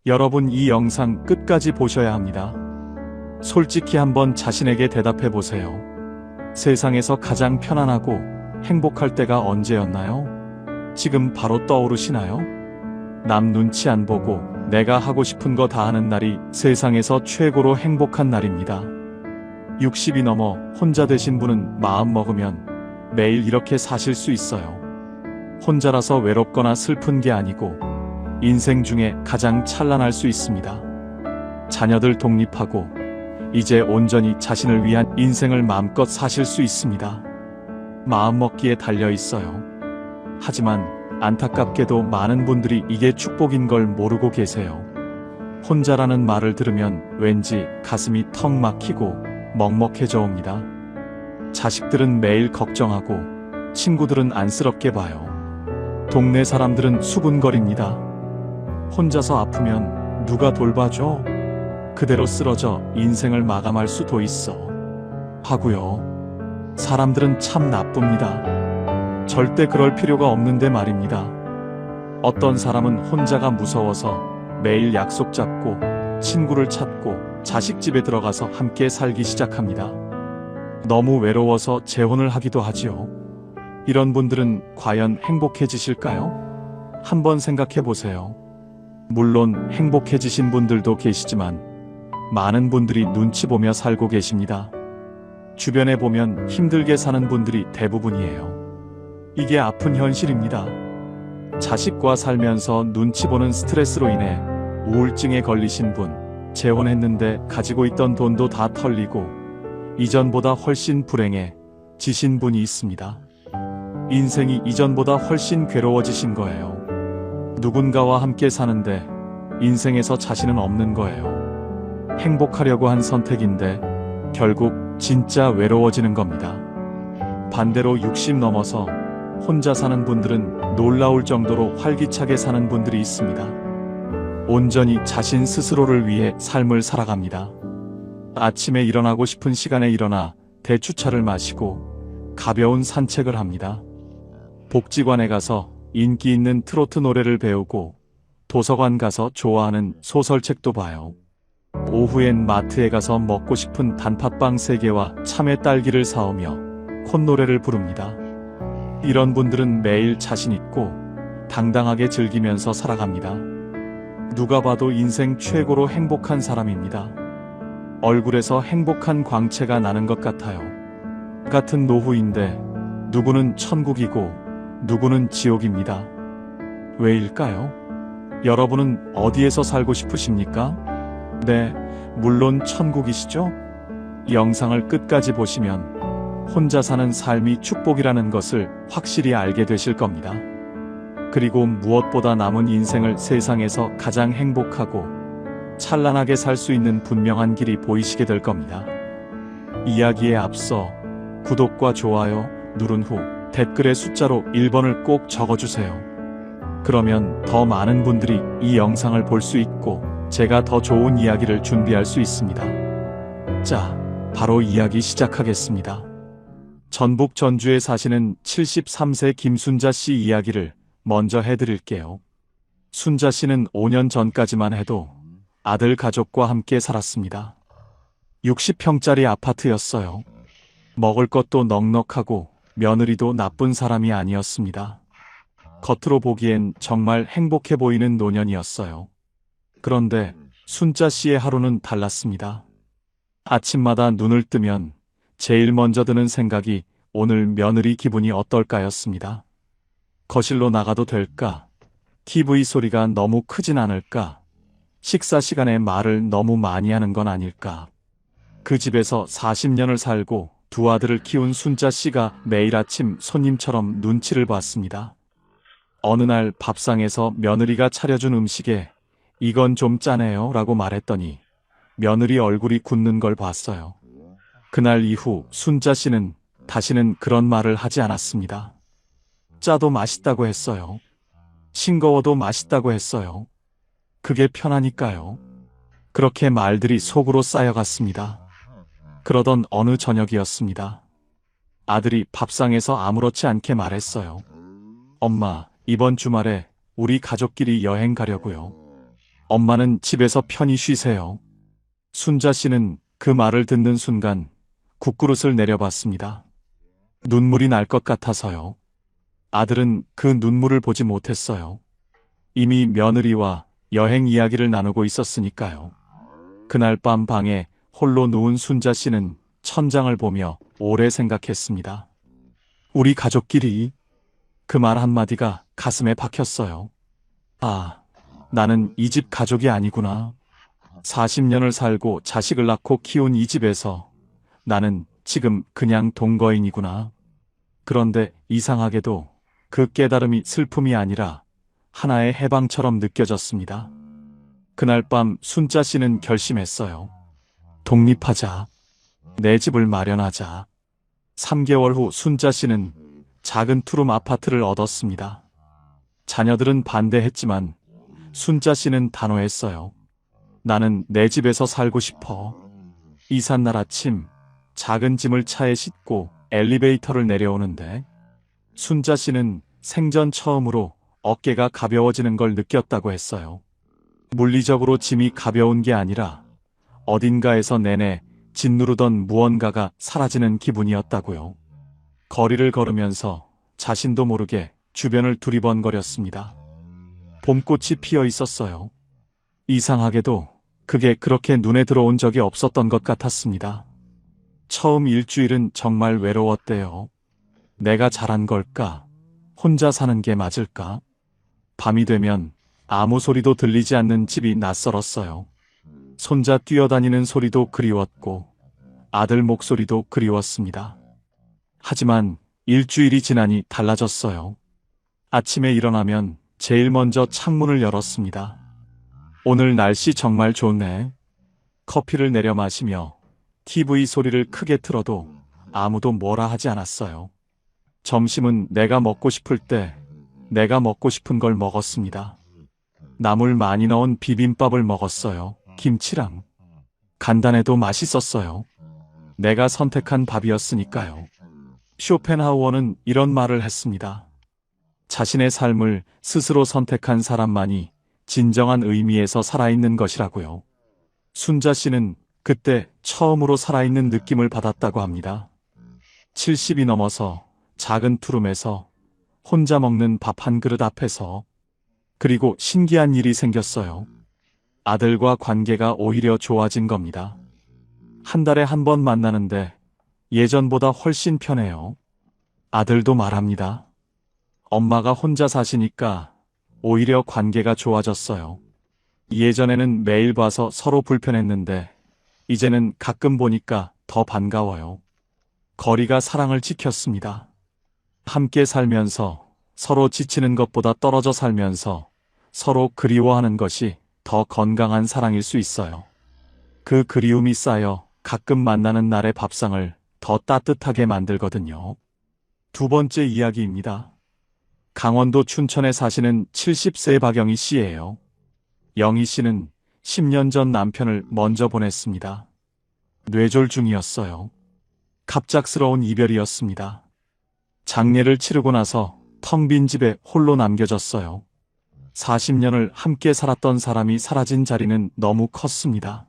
여러분 이 영상 끝까지 보셔야 합니다. 솔직히 한번 자신에게 대답해 보세요. 세상에서 가장 편안하고 행복할 때가 언제였나요? 지금 바로 떠오르시나요? 남 눈치 안 보고 내가 하고 싶은 거 다 하는 날이 세상에서 최고로 행복한 날입니다. 60이 넘어 혼자 되신 분은 마음 먹으면 매일 이렇게 사실 수 있어요. 혼자라서 외롭거나 슬픈 게 아니고 인생 중에 가장 찬란할 수 있습니다. 자녀들 독립하고 이제 온전히 자신을 위한 인생을 마음껏 사실 수 있습니다. 마음먹기에 달려 있어요. 하지만 안타깝게도 많은 분들이 이게 축복인 걸 모르고 계세요. 혼자라는 말을 들으면 왠지 가슴이 턱 막히고 먹먹해져 옵니다. 자식들은 매일 걱정하고 친구들은 안쓰럽게 봐요. 동네 사람들은 수군거립니다. 혼자서 아프면 누가 돌봐줘? 그대로 쓰러져 인생을 마감할 수도 있어. 하고요. 사람들은 참 나쁩니다. 절대 그럴 필요가 없는데 말입니다. 어떤 사람은 혼자가 무서워서 매일 약속 잡고 친구를 찾고 자식 집에 들어가서 함께 살기 시작합니다. 너무 외로워서 재혼을 하기도 하지요. 이런 분들은 과연 행복해지실까요? 한번 생각해 보세요. 물론 행복해지신 분들도 계시지만 많은 분들이 눈치 보며 살고 계십니다. 주변에 보면 힘들게 사는 분들이 대부분이에요. 이게 아픈 현실입니다. 자식과 살면서 눈치 보는 스트레스로 인해 우울증에 걸리신 분, 재혼했는데 가지고 있던 돈도 다 털리고 이전보다 훨씬 불행해지신 분이 있습니다. 인생이 이전보다 훨씬 괴로워지신 거예요. 누군가와 함께 사는데 인생에서 자신은 없는 거예요. 행복하려고 한 선택인데 결국 진짜 외로워지는 겁니다. 반대로 60 넘어서 혼자 사는 분들은 놀라울 정도로 활기차게 사는 분들이 있습니다. 온전히 자신 스스로를 위해 삶을 살아갑니다. 아침에 일어나고 싶은 시간에 일어나 대추차를 마시고 가벼운 산책을 합니다. 복지관에 가서 인기 있는 트로트 노래를 배우고 도서관 가서 좋아하는 소설책도 봐요. 오후엔 마트에 가서 먹고 싶은 단팥빵 3개와 참외 딸기를 사오며 콧노래를 부릅니다. 이런 분들은 매일 자신 있고 당당하게 즐기면서 살아갑니다. 누가 봐도 인생 최고로 행복한 사람입니다. 얼굴에서 행복한 광채가 나는 것 같아요. 같은 노후인데 누구는 천국이고 누구는 지옥입니다. 왜일까요? 여러분은 어디에서 살고 싶으십니까? 네, 물론 천국이시죠? 영상을 끝까지 보시면 혼자 사는 삶이 축복이라는 것을 확실히 알게 되실 겁니다. 그리고 무엇보다 남은 인생을 세상에서 가장 행복하고 찬란하게 살 수 있는 분명한 길이 보이시게 될 겁니다. 이야기에 앞서 구독과 좋아요 누른 후 댓글에 숫자로 1번을 꼭 적어주세요. 그러면 더 많은 분들이 이 영상을 볼 수 있고 제가 더 좋은 이야기를 준비할 수 있습니다. 자, 바로 이야기 시작하겠습니다. 전북 전주에 사시는 73세 김순자 씨 이야기를 먼저 해드릴게요. 순자 씨는 5년 전까지만 해도 아들 가족과 함께 살았습니다. 60평짜리 아파트였어요. 먹을 것도 넉넉하고 며느리도 나쁜 사람이 아니었습니다. 겉으로 보기엔 정말 행복해 보이는 노년이었어요. 그런데 순자 씨의 하루는 달랐습니다. 아침마다 눈을 뜨면 제일 먼저 드는 생각이 오늘 며느리 기분이 어떨까였습니다. 거실로 나가도 될까? TV 소리가 너무 크진 않을까? 식사 시간에 말을 너무 많이 하는 건 아닐까? 그 집에서 40년을 살고 2 아들을 키운 순자 씨가 매일 아침 손님처럼 눈치를 봤습니다. 어느 날 밥상에서 며느리가 차려준 음식에 이건 좀 짜네요 라고 말했더니 며느리 얼굴이 굳는 걸 봤어요. 그날 이후 순자 씨는 다시는 그런 말을 하지 않았습니다. 짜도 맛있다고 했어요. 싱거워도 맛있다고 했어요. 그게 편하니까요. 그렇게 말들이 속으로 쌓여갔습니다. 그러던 어느 저녁이었습니다. 아들이 밥상에서 아무렇지 않게 말했어요. 엄마, 이번 주말에 우리 가족끼리 여행 가려고요. 엄마는 집에서 편히 쉬세요. 순자 씨는 그 말을 듣는 순간 국그릇을 내려봤습니다. 눈물이 날 것 같아서요. 아들은 그 눈물을 보지 못했어요. 이미 며느리와 여행 이야기를 나누고 있었으니까요. 그날 밤 방에 홀로 누운 순자 씨는 천장을 보며 오래 생각했습니다. 우리 가족끼리. 그 말 한마디가 가슴에 박혔어요. 아, 나는 이 집 가족이 아니구나. 40년을 살고 자식을 낳고 키운 이 집에서 나는 지금 그냥 동거인이구나. 그런데 이상하게도 그 깨달음이 슬픔이 아니라 하나의 해방처럼 느껴졌습니다. 그날 밤 순자 씨는 결심했어요. 독립하자. 내 집을 마련하자. 3개월 후 순자 씨는 작은 투룸 아파트를 얻었습니다. 자녀들은 반대했지만 순자 씨는 단호했어요. 나는 내 집에서 살고 싶어. 이삿날 아침 작은 짐을 차에 싣고 엘리베이터를 내려오는데 순자 씨는 생전 처음으로 어깨가 가벼워지는 걸 느꼈다고 했어요. 물리적으로 짐이 가벼운 게 아니라 어딘가에서 내내 짓누르던 무언가가 사라지는 기분이었다고요. 거리를 걸으면서 자신도 모르게 주변을 두리번거렸습니다. 봄꽃이 피어 있었어요. 이상하게도 그게 그렇게 눈에 들어온 적이 없었던 것 같았습니다. 처음 일주일은 정말 외로웠대요. 내가 잘한 걸까? 혼자 사는 게 맞을까? 밤이 되면 아무 소리도 들리지 않는 집이 낯설었어요. 손자 뛰어다니는 소리도 그리웠고 아들 목소리도 그리웠습니다. 하지만 일주일이 지나니 달라졌어요. 아침에 일어나면 제일 먼저 창문을 열었습니다. 오늘 날씨 정말 좋네. 커피를 내려 마시며 TV 소리를 크게 틀어도 아무도 뭐라 하지 않았어요. 점심은 내가 먹고 싶을 때 내가 먹고 싶은 걸 먹었습니다. 나물 많이 넣은 비빔밥을 먹었어요. 김치랑. 간단해도 맛있었어요. 내가 선택한 밥이었으니까요. 쇼펜하우어는 이런 말을 했습니다. 자신의 삶을 스스로 선택한 사람만이 진정한 의미에서 살아있는 것이라고요. 순자 씨는 그때 처음으로 살아있는 느낌을 받았다고 합니다. 70이 넘어서 작은 투룸에서 혼자 먹는 밥 한 그릇 앞에서. 그리고 신기한 일이 생겼어요. 아들과 관계가 오히려 좋아진 겁니다. 한 달에 한 번 만나는데 예전보다 훨씬 편해요. 아들도 말합니다. 엄마가 혼자 사시니까 오히려 관계가 좋아졌어요. 예전에는 매일 봐서 서로 불편했는데 이제는 가끔 보니까 더 반가워요. 거리가 사랑을 지켰습니다. 함께 살면서 서로 지치는 것보다 떨어져 살면서 서로 그리워하는 것이 더 건강한 사랑일 수 있어요. 그 그리움이 쌓여 가끔 만나는 날의 밥상을 더 따뜻하게 만들거든요. 두 번째 이야기입니다. 강원도 춘천에 사시는 70세 박영희 씨예요. 영희 씨는 10년 전 남편을 먼저 보냈습니다. 뇌졸 중이었어요. 갑작스러운 이별이었습니다. 장례를 치르고 나서 텅 빈 집에 홀로 남겨졌어요. 40년을 함께 살았던 사람이 사라진 자리는 너무 컸습니다.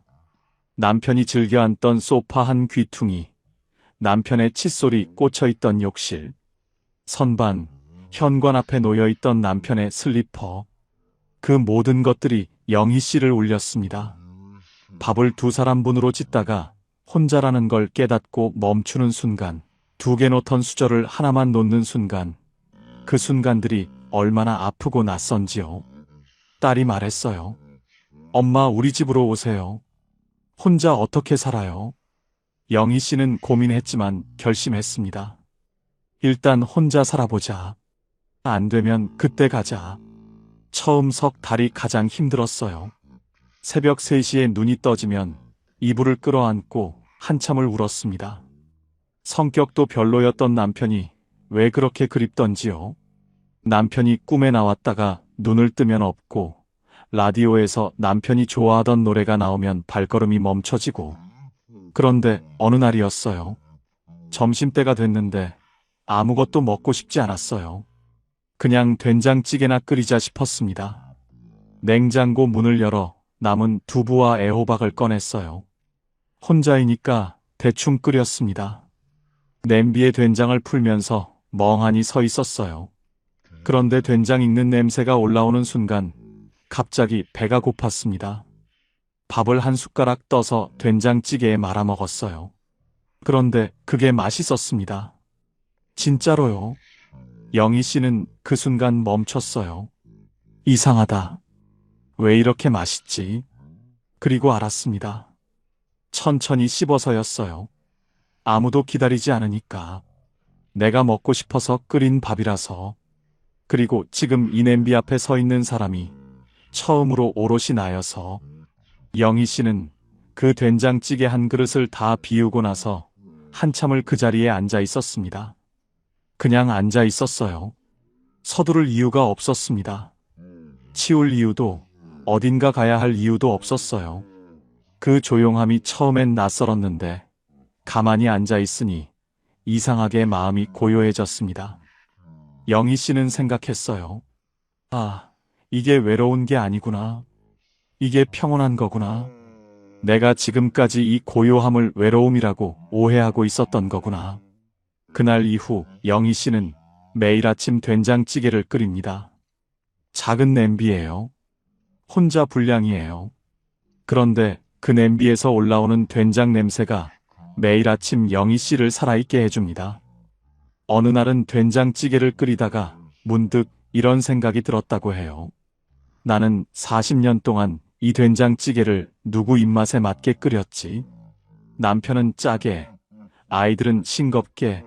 남편이 즐겨 앉던 소파 한 귀퉁이, 남편의 칫솔이 꽂혀있던 욕실, 선반, 현관 앞에 놓여있던 남편의 슬리퍼, 그 모든 것들이 영희 씨를 울렸습니다. 밥을 두 사람분으로 짓다가 혼자라는 걸 깨닫고 멈추는 순간, 2개 놓던 수저를 하나만 놓는 순간, 그 순간들이 얼마나 아프고 낯선지요. 딸이 말했어요. 엄마, 우리 집으로 오세요. 혼자 어떻게 살아요? 영희 씨는 고민했지만 결심했습니다. 일단 혼자 살아보자. 안 되면 그때 가자. 처음 석 달이 가장 힘들었어요. 새벽 3시에 눈이 떠지면 이불을 끌어안고 한참을 울었습니다. 성격도 별로였던 남편이 왜 그렇게 그립던지요. 남편이 꿈에 나왔다가 눈을 뜨면 없고, 라디오에서 남편이 좋아하던 노래가 나오면 발걸음이 멈춰지고. 그런데 어느 날이었어요. 점심때가 됐는데 아무것도 먹고 싶지 않았어요. 그냥 된장찌개나 끓이자 싶었습니다. 냉장고 문을 열어 남은 두부와 애호박을 꺼냈어요. 혼자이니까 대충 끓였습니다. 냄비에 된장을 풀면서 멍하니 서 있었어요. 그런데 된장 익는 냄새가 올라오는 순간 갑자기 배가 고팠습니다. 밥을 한 숟가락 떠서 된장찌개에 말아 먹었어요. 그런데 그게 맛있었습니다. 진짜로요. 영희 씨는 그 순간 멈췄어요. 이상하다. 왜 이렇게 맛있지? 그리고 알았습니다. 천천히 씹어서였어요. 아무도 기다리지 않으니까. 내가 먹고 싶어서 끓인 밥이라서. 그리고 지금 이 냄비 앞에 서 있는 사람이 처음으로 오롯이 나여서. 영희 씨는 그 된장찌개 한 그릇을 다 비우고 나서 한참을 그 자리에 앉아 있었습니다. 그냥 앉아 있었어요. 서두를 이유가 없었습니다. 치울 이유도 어딘가 가야 할 이유도 없었어요. 그 조용함이 처음엔 낯설었는데 가만히 앉아 있으니 이상하게 마음이 고요해졌습니다. 영희 씨는 생각했어요. 아, 이게 외로운 게 아니구나. 이게 평온한 거구나. 내가 지금까지 이 고요함을 외로움이라고 오해하고 있었던 거구나. 그날 이후 영희 씨는 매일 아침 된장찌개를 끓입니다. 작은 냄비예요. 혼자 분량이에요. 그런데 그 냄비에서 올라오는 된장 냄새가 매일 아침 영희 씨를 살아있게 해줍니다. 어느 날은 된장찌개를 끓이다가 문득 이런 생각이 들었다고 해요. 나는 40년 동안 이 된장찌개를 누구 입맛에 맞게 끓였지? 남편은 짜게, 아이들은 싱겁게,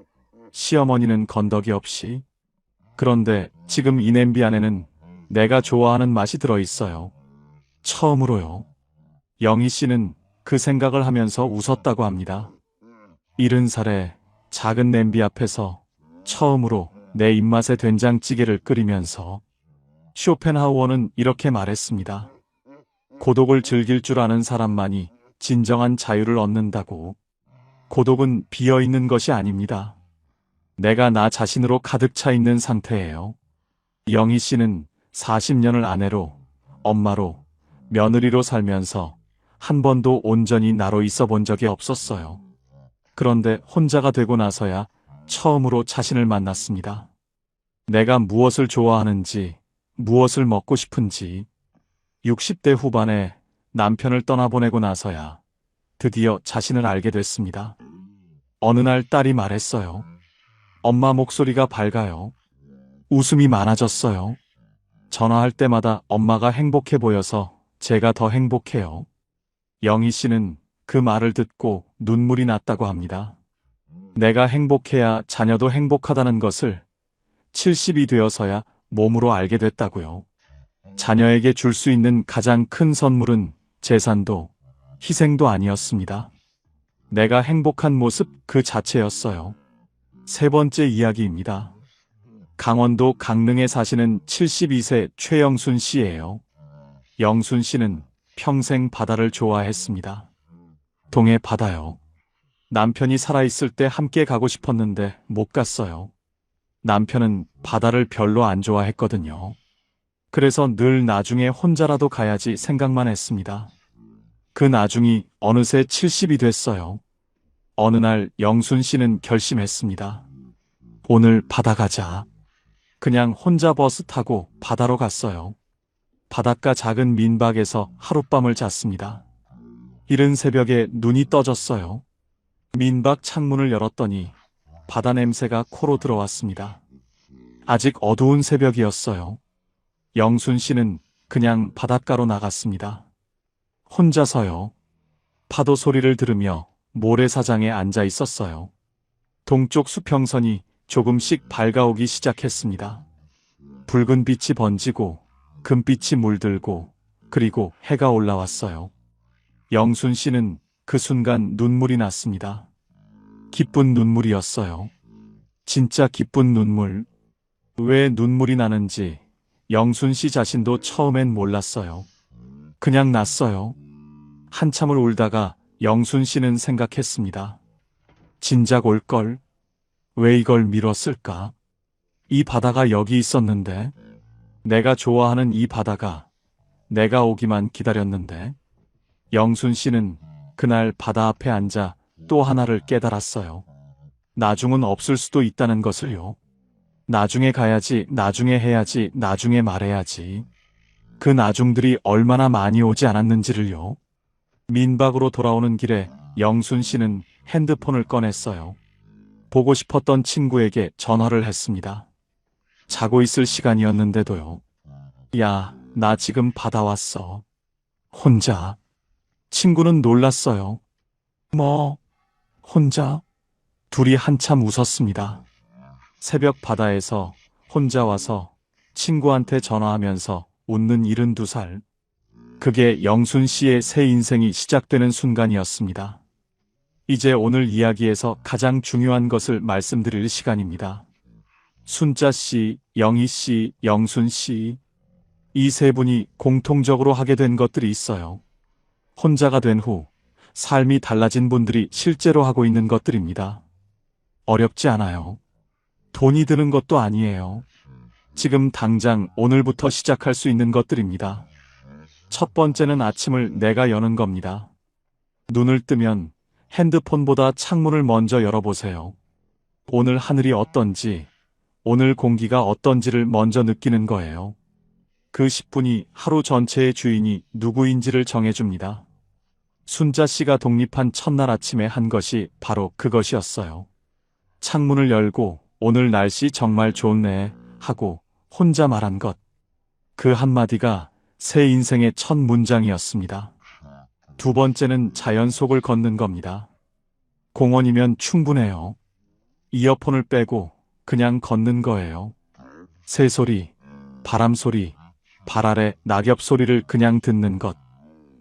시어머니는 건더기 없이. 그런데 지금 이 냄비 안에는 내가 좋아하는 맛이 들어있어요. 처음으로요. 영희 씨는 그 생각을 하면서 웃었다고 합니다. 70살에 작은 냄비 앞에서 처음으로 내 입맛의 된장찌개를 끓이면서. 쇼펜하우어는 이렇게 말했습니다. 고독을 즐길 줄 아는 사람만이 진정한 자유를 얻는다고. 고독은 비어있는 것이 아닙니다. 내가 나 자신으로 가득 차 있는 상태예요. 영희 씨는 40년을 아내로, 엄마로, 며느리로 살면서 한 번도 온전히 나로 있어 본 적이 없었어요. 그런데 혼자가 되고 나서야 처음으로 자신을 만났습니다. 내가 무엇을 좋아하는지, 무엇을 먹고 싶은지. 60대 후반에 남편을 떠나보내고 나서야 드디어 자신을 알게 됐습니다. 어느 날 딸이 말했어요. 엄마 목소리가 밝아요. 웃음이 많아졌어요. 전화할 때마다 엄마가 행복해 보여서 제가 더 행복해요. 영희 씨는 그 말을 듣고 눈물이 났다고 합니다. 내가 행복해야 자녀도 행복하다는 것을 70이 되어서야 몸으로 알게 됐다고요. 자녀에게 줄 수 있는 가장 큰 선물은 재산도 희생도 아니었습니다. 내가 행복한 모습 그 자체였어요. 세 번째 이야기입니다. 강원도 강릉에 사시는 72세 최영순 씨예요. 영순 씨는 평생 바다를 좋아했습니다. 동해 바다요. 남편이 살아있을 때 함께 가고 싶었는데 못 갔어요. 남편은 바다를 별로 안 좋아했거든요. 그래서 늘 나중에 혼자라도 가야지 생각만 했습니다. 그 나중이 어느새 70이 됐어요. 어느 날 영순 씨는 결심했습니다. 오늘 바다 가자. 그냥 혼자 버스 타고 바다로 갔어요. 바닷가 작은 민박에서 하룻밤을 잤습니다. 이른 새벽에 눈이 떠졌어요. 민박 창문을 열었더니 바다 냄새가 코로 들어왔습니다. 아직 어두운 새벽이었어요. 영순 씨는 그냥 바닷가로 나갔습니다. 혼자서요. 파도 소리를 들으며 모래사장에 앉아 있었어요. 동쪽 수평선이 조금씩 밝아오기 시작했습니다. 붉은 빛이 번지고 금빛이 물들고 그리고 해가 올라왔어요. 영순 씨는 그 순간 눈물이 났습니다. 기쁜 눈물이었어요. 진짜 기쁜 눈물. 왜 눈물이 나는지 영순 씨 자신도 처음엔 몰랐어요. 그냥 났어요. 한참을 울다가 영순 씨는 생각했습니다. 진작 올걸. 왜 이걸 미뤘을까? 이 바다가 여기 있었는데, 내가 좋아하는 이 바다가 내가 오기만 기다렸는데. 영순 씨는 그날 바다 앞에 앉아 또 하나를 깨달았어요. 나중은 없을 수도 있다는 것을요. 나중에 가야지, 나중에 해야지, 나중에 말해야지. 그 나중들이 얼마나 많이 오지 않았는지를요. 민박으로 돌아오는 길에 영순 씨는 핸드폰을 꺼냈어요. 보고 싶었던 친구에게 전화를 했습니다. 자고 있을 시간이었는데도요. 야, 나 지금 바다 왔어. 혼자. 친구는 놀랐어요. 뭐, 혼자? 둘이 한참 웃었습니다. 새벽 바다에서 혼자 와서 친구한테 전화하면서 웃는 72살. 그게 영순 씨의 새 인생이 시작되는 순간이었습니다. 이제 오늘 이야기에서 가장 중요한 것을 말씀드릴 시간입니다. 순자 씨, 영희 씨, 영순 씨. 이 세 분이 공통적으로 하게 된 것들이 있어요. 혼자가 된 후 삶이 달라진 분들이 실제로 하고 있는 것들입니다. 어렵지 않아요. 돈이 드는 것도 아니에요. 지금 당장 오늘부터 시작할 수 있는 것들입니다. 첫 번째는 아침을 내가 여는 겁니다. 눈을 뜨면 핸드폰보다 창문을 먼저 열어보세요. 오늘 하늘이 어떤지, 오늘 공기가 어떤지를 먼저 느끼는 거예요. 그 10분이 하루 전체의 주인이 누구인지를 정해줍니다. 순자 씨가 독립한 첫날 아침에 한 것이 바로 그것이었어요. 창문을 열고 오늘 날씨 정말 좋네 하고 혼자 말한 것. 그 한마디가 새 인생의 첫 문장이었습니다. 두 번째는 자연 속을 걷는 겁니다. 공원이면 충분해요. 이어폰을 빼고 그냥 걷는 거예요. 새소리, 바람소리, 발 아래 낙엽 소리를 그냥 듣는 것.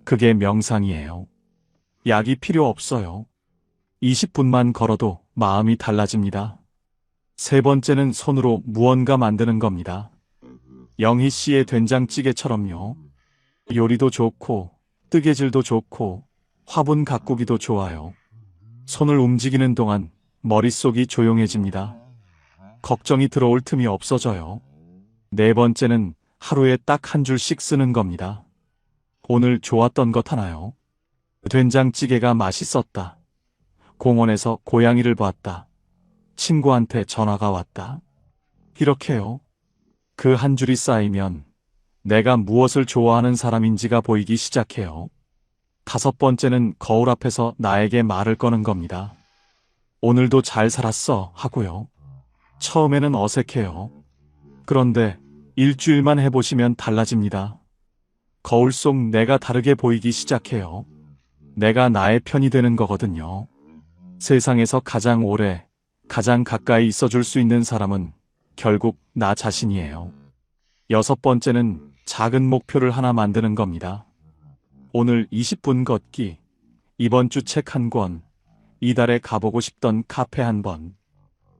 그게 명상이에요. 약이 필요 없어요. 20분만 걸어도 마음이 달라집니다. 세 번째는 손으로 무언가 만드는 겁니다. 영희 씨의 된장찌개처럼요. 요리도 좋고 뜨개질도 좋고 화분 가꾸기도 좋아요. 손을 움직이는 동안 머릿속이 조용해집니다. 걱정이 들어올 틈이 없어져요. 네 번째는 하루에 딱 한 줄씩 쓰는 겁니다. 오늘 좋았던 것 하나요. 된장찌개가 맛있었다. 공원에서 고양이를 봤다. 친구한테 전화가 왔다. 이렇게요. 그 한 줄이 쌓이면 내가 무엇을 좋아하는 사람인지가 보이기 시작해요. 다섯 번째는 거울 앞에서 나에게 말을 거는 겁니다. 오늘도 잘 살았어 하고요. 처음에는 어색해요. 그런데 일주일만 해보시면 달라집니다. 거울 속 내가 다르게 보이기 시작해요. 내가 나의 편이 되는 거거든요. 세상에서 가장 오래, 가장 가까이 있어줄 수 있는 사람은 결국 나 자신이에요. 여섯 번째는 작은 목표를 하나 만드는 겁니다. 오늘 20분 걷기, 이번 주 책 한 권, 이달에 가보고 싶던 카페 한 번.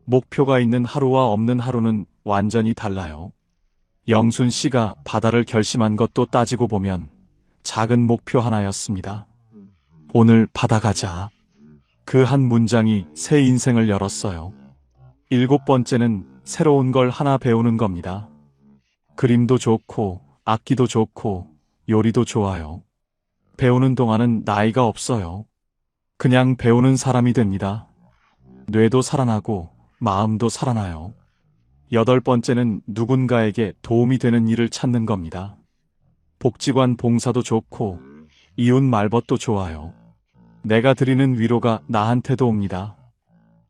목표가 있는 하루와 없는 하루는 완전히 달라요. 영순 씨가 바다를 결심한 것도 따지고 보면 작은 목표 하나였습니다. 오늘 바다 가자. 그 한 문장이 새 인생을 열었어요. 일곱 번째는 새로운 걸 하나 배우는 겁니다. 그림도 좋고, 악기도 좋고, 요리도 좋아요. 배우는 동안은 나이가 없어요. 그냥 배우는 사람이 됩니다. 뇌도 살아나고, 마음도 살아나요. 여덟 번째는 누군가에게 도움이 되는 일을 찾는 겁니다. 복지관 봉사도 좋고, 이웃 말벗도 좋아요. 내가 드리는 위로가 나한테도 옵니다.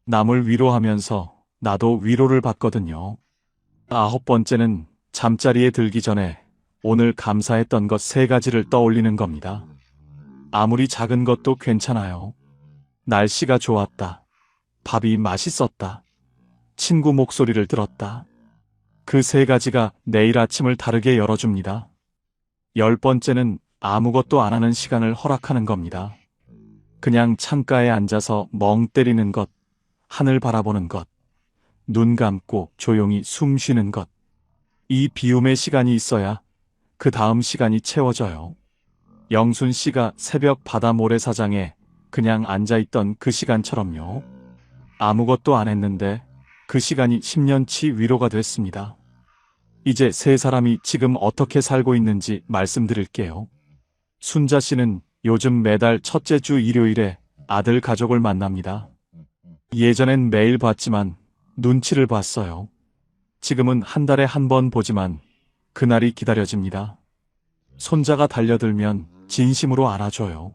남을 위로하면서 나도 위로를 받거든요. 아홉 번째는 잠자리에 들기 전에 오늘 감사했던 것 세 가지를 떠올리는 겁니다. 아무리 작은 것도 괜찮아요. 날씨가 좋았다. 밥이 맛있었다. 친구 목소리를 들었다. 그 세 가지가 내일 아침을 다르게 열어줍니다. 열 번째는 아무것도 안 하는 시간을 허락하는 겁니다. 그냥 창가에 앉아서 멍 때리는 것, 하늘 바라보는 것, 눈 감고 조용히 숨 쉬는 것. 이 비움의 시간이 있어야 그 다음 시간이 채워져요. 영순 씨가 새벽 바다 모래사장에 그냥 앉아있던 그 시간처럼요. 아무것도 안 했는데 그 시간이 10년치 위로가 됐습니다. 이제 세 사람이 지금 어떻게 살고 있는지 말씀드릴게요. 순자 씨는 요즘 매달 첫째 주 일요일에 아들 가족을 만납니다. 예전엔 매일 봤지만 눈치를 봤어요. 지금은 한 달에 한 번 보지만 그날이 기다려집니다. 손자가 달려들면 진심으로 안아줘요.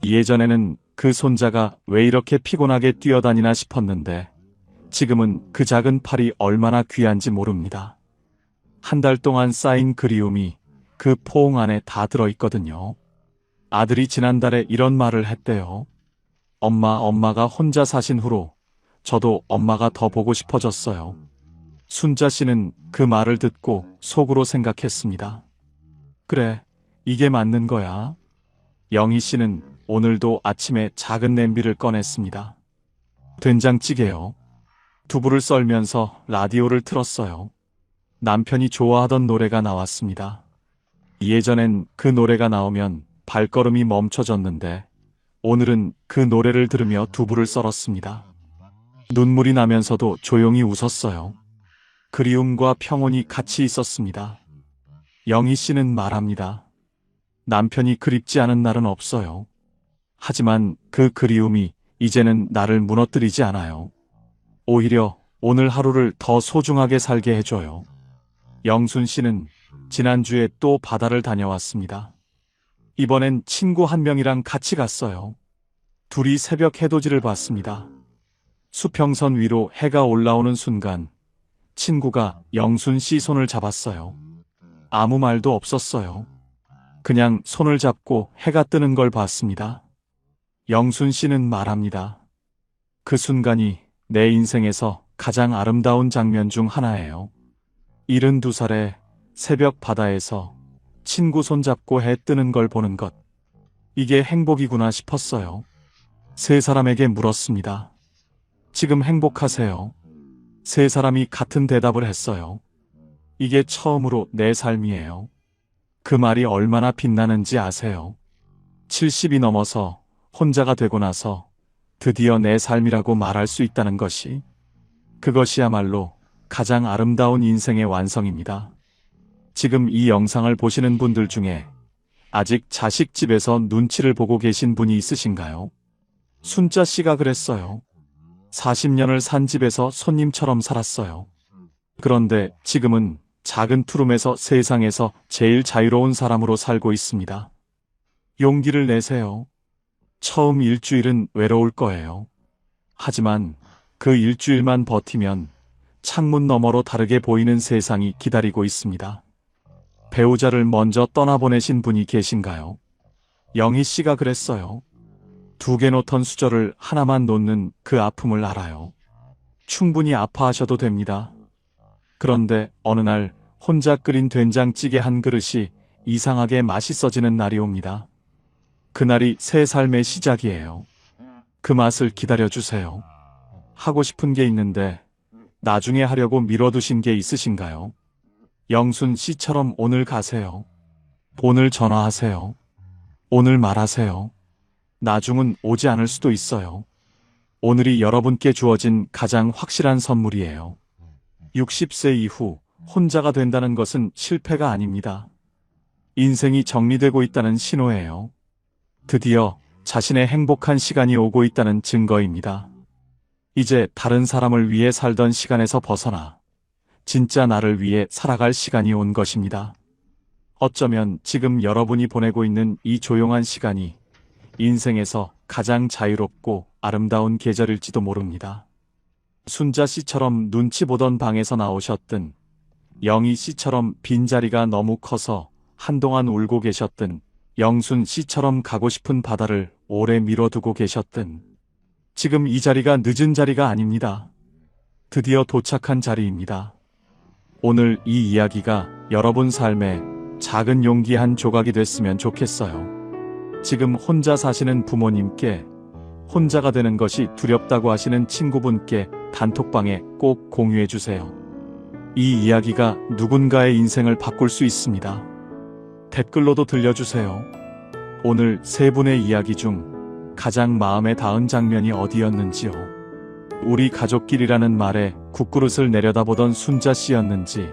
예전에는 그 손자가 왜 이렇게 피곤하게 뛰어다니나 싶었는데 지금은 그 작은 팔이 얼마나 귀한지 모릅니다. 한 달 동안 쌓인 그리움이 그 포옹 안에 다 들어있거든요. 아들이 지난달에 이런 말을 했대요. 엄마가 혼자 사신 후로 저도 엄마가 더 보고 싶어졌어요. 순자 씨는 그 말을 듣고 속으로 생각했습니다. 그래, 이게 맞는 거야. 영희 씨는 오늘도 아침에 작은 냄비를 꺼냈습니다. 된장찌개요. 두부를 썰면서 라디오를 틀었어요. 남편이 좋아하던 노래가 나왔습니다. 예전엔 그 노래가 나오면 발걸음이 멈춰졌는데 오늘은 그 노래를 들으며 두부를 썰었습니다. 눈물이 나면서도 조용히 웃었어요. 그리움과 평온이 같이 있었습니다. 영희 씨는 말합니다. 남편이 그립지 않은 날은 없어요. 하지만 그 그리움이 이제는 나를 무너뜨리지 않아요. 오히려 오늘 하루를 더 소중하게 살게 해줘요. 영순 씨는 지난주에 또 바다를 다녀왔습니다. 이번엔 친구 한 명이랑 같이 갔어요. 둘이 새벽 해돋이를 봤습니다. 수평선 위로 해가 올라오는 순간 친구가 영순 씨 손을 잡았어요. 아무 말도 없었어요. 그냥 손을 잡고 해가 뜨는 걸 봤습니다. 영순 씨는 말합니다. 그 순간이 내 인생에서 가장 아름다운 장면 중 하나예요. 72살에 새벽 바다에서 친구 손잡고 해 뜨는 걸 보는 것. 이게 행복이구나 싶었어요. 세 사람에게 물었습니다. 지금 행복하세요? 세 사람이 같은 대답을 했어요. 이게 처음으로 내 삶이에요. 그 말이 얼마나 빛나는지 아세요? 70이 넘어서 혼자가 되고 나서 드디어 내 삶이라고 말할 수 있다는 것이, 그것이야말로 가장 아름다운 인생의 완성입니다. 지금 이 영상을 보시는 분들 중에 아직 자식 집에서 눈치를 보고 계신 분이 있으신가요? 순자 씨가 그랬어요. 40년을 산 집에서 손님처럼 살았어요. 그런데 지금은 작은 투룸에서 세상에서 제일 자유로운 사람으로 살고 있습니다. 용기를 내세요. 처음 일주일은 외로울 거예요. 하지만 그 일주일만 버티면 창문 너머로 다르게 보이는 세상이 기다리고 있습니다. 배우자를 먼저 떠나보내신 분이 계신가요? 영희 씨가 그랬어요. 2개 놓던 수저를 하나만 놓는 그 아픔을 알아요. 충분히 아파하셔도 됩니다. 그런데 어느 날 혼자 끓인 된장찌개 한 그릇이 이상하게 맛있어지는 날이 옵니다. 그날이 새 삶의 시작이에요. 그 맛을 기다려주세요. 하고 싶은 게 있는데 나중에 하려고 미뤄두신 게 있으신가요? 영순 씨처럼 오늘 가세요. 오늘 전화하세요. 오늘 말하세요. 나중은 오지 않을 수도 있어요. 오늘이 여러분께 주어진 가장 확실한 선물이에요. 60세 이후 혼자가 된다는 것은 실패가 아닙니다. 인생이 정리되고 있다는 신호예요. 드디어 자신의 행복한 시간이 오고 있다는 증거입니다. 이제 다른 사람을 위해 살던 시간에서 벗어나 진짜 나를 위해 살아갈 시간이 온 것입니다. 어쩌면 지금 여러분이 보내고 있는 이 조용한 시간이 인생에서 가장 자유롭고 아름다운 계절일지도 모릅니다. 순자 씨처럼 눈치 보던 방에서 나오셨든, 영희 씨처럼 빈자리가 너무 커서 한동안 울고 계셨든, 영순 씨처럼 가고 싶은 바다를 오래 미뤄두고 계셨든, 지금 이 자리가 늦은 자리가 아닙니다. 드디어 도착한 자리입니다. 오늘 이 이야기가 여러분 삶에 작은 용기 한 조각이 됐으면 좋겠어요. 지금 혼자 사시는 부모님께, 혼자가 되는 것이 두렵다고 하시는 친구분께 단톡방에 꼭 공유해주세요. 이 이야기가 누군가의 인생을 바꿀 수 있습니다. 댓글로도 들려주세요. 오늘 세 분의 이야기 중 가장 마음에 닿은 장면이 어디였는지요? 우리 가족끼리라는 말에 국그릇을 내려다보던 순자 씨였는지,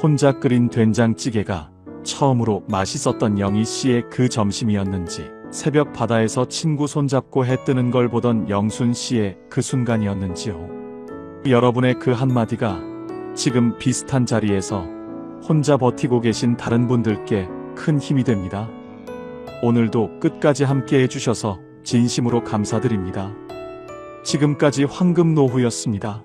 혼자 끓인 된장찌개가 처음으로 맛있었던 영희 씨의 그 점심이었는지, 새벽 바다에서 친구 손잡고 해 뜨는 걸 보던 영순 씨의 그 순간이었는지요. 여러분의 그 한마디가 지금 비슷한 자리에서 혼자 버티고 계신 다른 분들께 큰 힘이 됩니다. 오늘도 끝까지 함께 해주셔서 진심으로 감사드립니다. 지금까지 황금노후였습니다.